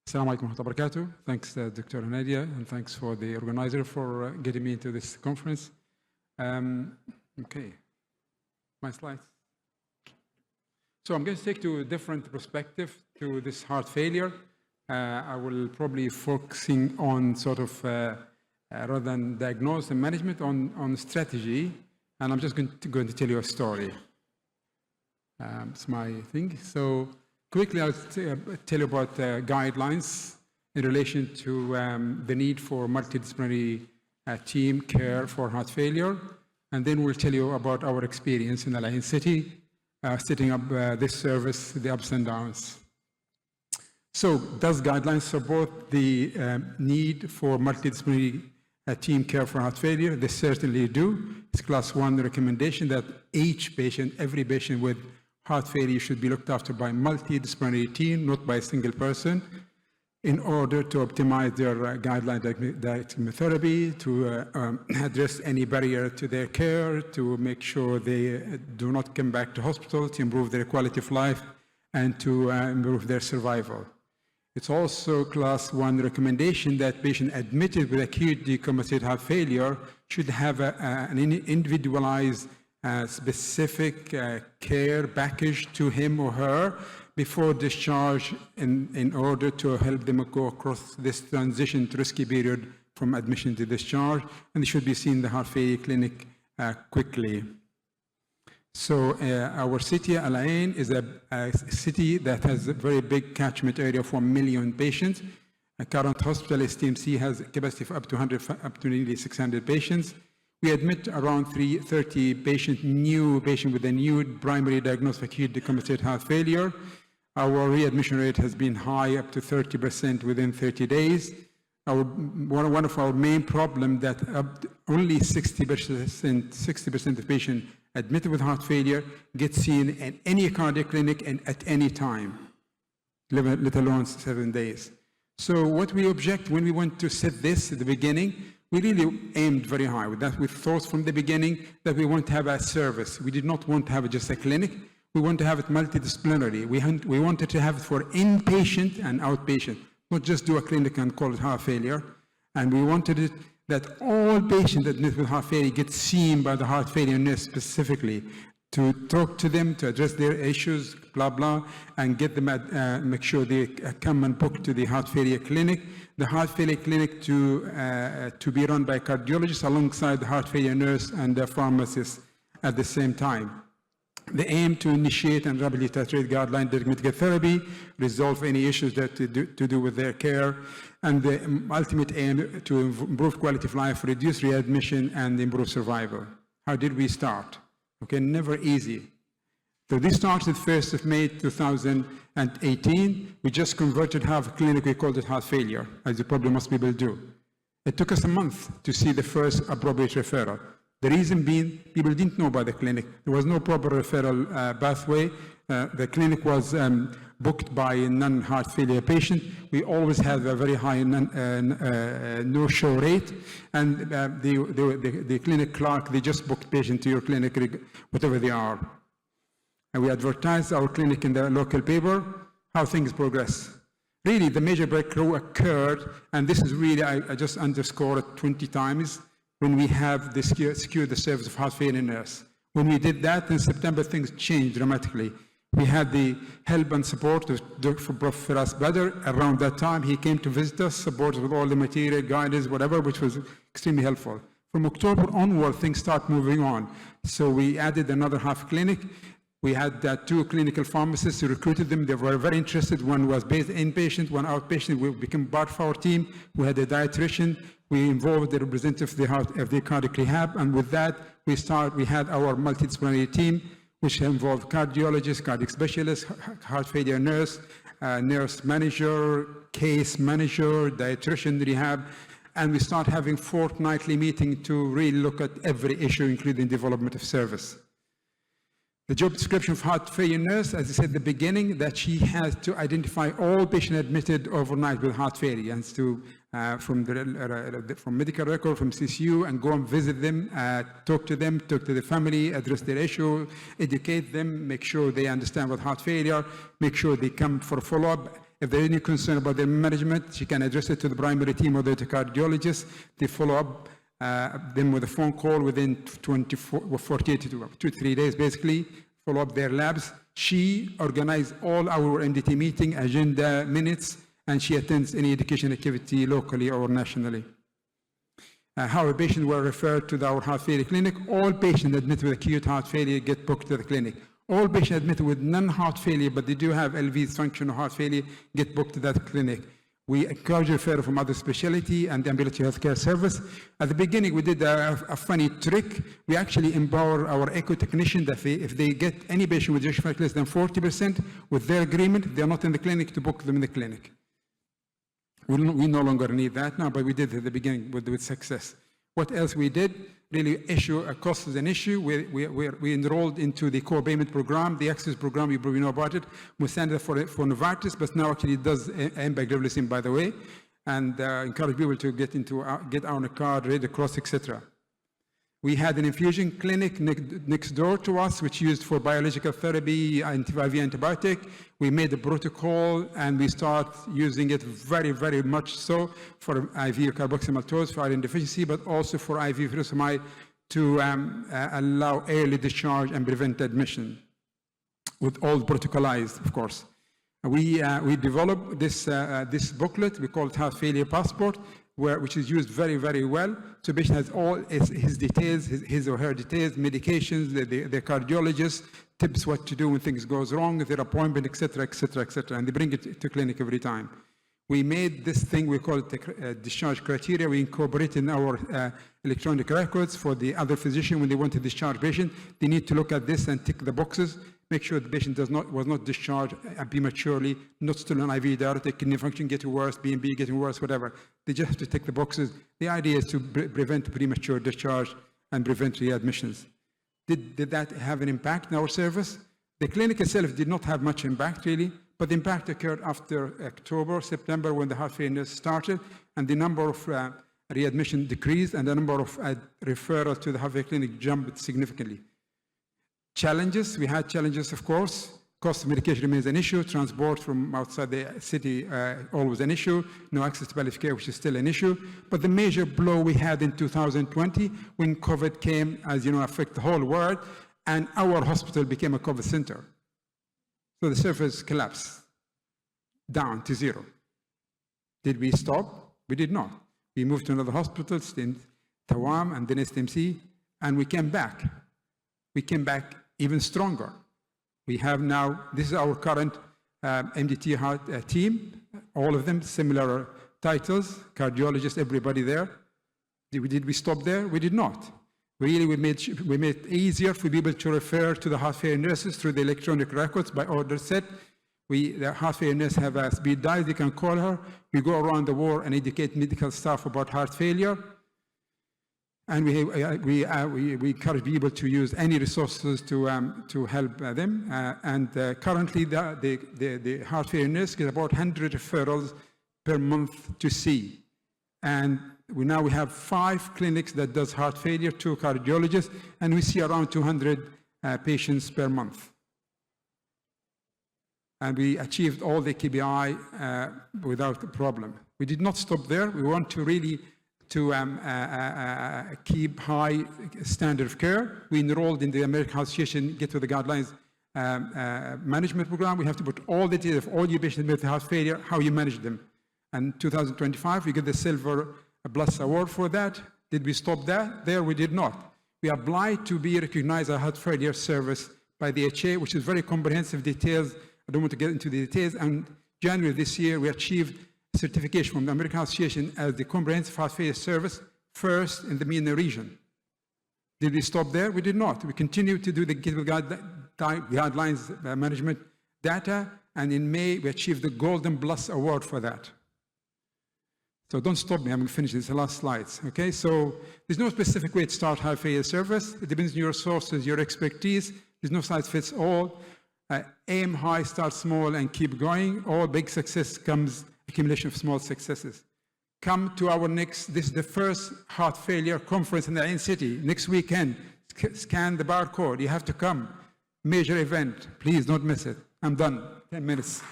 Assalamu alaikum wa rahmatullahi wa barakatuh. Thanks, Dr. Nadia, and thanks for the organizer for getting me into this conference. Okay, my slides. So I'm going to take to a different perspective to this heart failure. I will probably focusing on sort of, rather than diagnosis and management, on strategy, and I'm just going to tell you a story. It's my thing. So quickly, I'll tell you about guidelines in relation to the need for multidisciplinary team care for heart failure. And then we'll tell you about our experience in Al Ain City, setting up this service, the ups and downs. So does guidelines support the need for multidisciplinary team care for heart failure? They certainly do. It's class 1 recommendation that each patient, every patient with heart failure should be looked after by a multidisciplinary team, not by a single person, in order to optimize their guideline therapy, to address any barrier to their care, to make sure they do not come back to hospital, to improve their quality of life, and to improve their survival. It's also class 1 recommendation that patients admitted with acute decompensated heart failure should have an individualized specific care package to him or her before discharge in order to help them go across this transition to risky period from admission to discharge, and they should be seen in the heart failure clinic quickly. So our city, Al Ain, is a city that has a very big catchment area of 1 million patients. A current hospital, STMC, has a capacity of up to nearly 600 patients. We admit around 30 new patients with a new primary diagnosis of acute decompensated heart failure. Our readmission rate has been high, up to 30% within 30 days. One of our main problems that only 60% of patients admitted with heart failure get seen at any cardiac clinic and at any time, let alone 7 days. So what we object when we want to set this at the beginning, we really aimed very high with that. We thought from the beginning that we want to have a service. We did not want to have just a clinic. We want to have it multidisciplinary. We wanted to have it for inpatient and outpatient, not just do a clinic and call it heart failure. And we wanted it that all patients admitted with heart failure get seen by the heart failure nurse specifically, to talk to them, to address their issues, blah, blah, and get them make sure they come and book to the heart failure clinic. The heart failure clinic to be run by a cardiologist alongside the heart failure nurse and the pharmacist at the same time. The aim to initiate and rapidly titrate guideline-directed medical therapy, resolve any issues that to do with their care, and the ultimate aim to improve quality of life, reduce readmission, and improve survival. How did we start? Okay, never easy. So this started 1st of May 2018. We just converted half a clinic, we called it heart failure, as probably most people do. It took us a month to see the first appropriate referral. The reason being, people didn't know about the clinic. There was no proper referral pathway. The clinic was booked by a non-heart failure patient. We always had a very high no-show rate. And the clinic clerk, they just booked patient to your clinic, whatever they are. And we advertised our clinic in the local paper, how things progress. Really, the major breakthrough occurred, and this is really, I just underscore it 20 times, when we have secured the service of heart failure nurse. When we did that, in September, things changed dramatically. We had the help and support of Dr. Firas Badr. Around that time, he came to visit us, supported with all the material, guidance, whatever, which was extremely helpful. From October onward, things start moving on. So we added another half clinic. We had 2 clinical pharmacists. We recruited them. They were very interested. One was based inpatient, one outpatient. We became part of our team. We had a dietitian. We involved the representative of the cardiac rehab. And with that, we had our multidisciplinary team, which involved cardiologists, cardiac specialists, heart failure nurse, nurse manager, case manager, dietitian, rehab. And we start having fortnightly meetings to really look at every issue, including development of service. The job description of heart failure nurse, as I said at the beginning, that she has to identify all patients admitted overnight with heart failure, and to from medical record, from CCU, and go and visit them, talk to the family, address their issue, educate them, make sure they understand what heart failure, make sure they come for follow-up, If there is any concern about their management, she can address it to the primary team or the cardiologist. They follow up them with a phone call within 48 to 2 to 3 days, basically, follow up their labs. She organizes all our MDT meeting, agenda, minutes, and she attends any education activity locally or nationally. How our patients were referred to our heart failure clinic. All patients admitted with acute heart failure get booked to the clinic. All patients admitted with non-heart failure, but they do have LV dysfunction or heart failure, get booked to that clinic. We encourage referral from other specialty and the ambulatory healthcare service. At the beginning, we did a funny trick. We actually empower our echo technician that if they get any patient with ejection fraction less than 40%, with their agreement, they're not in the clinic, to book them in the clinic. We no longer need that now, but we did at the beginning with success. What else we did? Really, cost is an issue. We enrolled into the co-payment program, the access program. You probably know about it. We sent it for Novartis, but now actually it does empagliflozin, by the way, and encourage people to get on a card, Red Cross, etc. We had an infusion clinic next door to us, which used for biological therapy, IV antibiotic. We made a protocol, and we start using it very, very much so for IV carboxymaltose for iron deficiency, but also for IV furosemide to allow early discharge and prevent admission, with all protocolized, of course. We developed this booklet. We call it Heart Failure Passport, which is used very, very well. So the patient has all his details, his or her details, medications, the cardiologist, tips what to do when things goes wrong, their appointment, etc., etc., etc. And they bring it to clinic every time. We made this thing, we call it the discharge criteria. We incorporate in our electronic records for the other physician when they want to discharge patient. They need to look at this and tick the boxes, make sure the patient was not discharged prematurely, not still on IV diuretic, kidney function getting worse, BNP getting worse, whatever. They just have to tick the boxes. The idea is to prevent premature discharge and prevent readmissions. Did that have an impact in our service? The clinic itself did not have much impact, really, but the impact occurred after October, September, when the heart failure started, and the number of readmission decreased, and the number of referrals to the heart failure clinic jumped significantly. Challenges, we had challenges, of course. Cost of medication remains an issue. Transport from outside the city, always an issue. No access to palliative care, which is still an issue. But the major blow we had in 2020, when COVID came, as you know, affect the whole world, and our hospital became a COVID center. So the service collapsed down to zero. Did we stop? We did not. We moved to another hospital in Tawam and then STMC, and we came back. We came back even stronger. We have now, this is our current MDT heart team, all of them similar titles, cardiologists, everybody there. Did we stop there? We did not. Really, we made it easier for people to refer to the heart failure nurses through the electronic records by order set. The heart failure nurse have a speed dial, they can call her. We go around the world and educate medical staff about heart failure. And we encourage people to use any resources to help them. Currently, the heart failure nurse gets about 100 referrals per month to see. And we have 5 clinics that does heart failure, 2 cardiologists, and we see around 200 patients per month. And we achieved all the KPI without a problem. We did not stop there. We want to really keep high standard of care. We enrolled in the American Heart Association Get to the Guidelines management program. We have to put all the data of all your patients with heart failure, how you manage them. And 2025, we get the Silver Plus Award for that. Did we stop that? There we did not. We applied to be recognized as a heart failure service by the HA, which is very comprehensive details. I don't want to get into the details. And January this year, we achieved certification from the American Heart Association as the comprehensive heart failure service, first in the MENA region. Did we stop there? We did not. We continued to do the guidelines management data, and in May, we achieved the Golden Plus Award for that. So don't stop me, I'm going to finish this, the last slides. Okay, so there's no specific way to start heart failure service. It depends on your resources, your expertise. There's no size fits all. Aim high, start small, and keep going. All big success comes accumulation of small successes. Come to our this is the first heart failure conference in the Ain City, next weekend. Scan the barcode, you have to come. Major event, please don't miss it. I'm done, 10 minutes.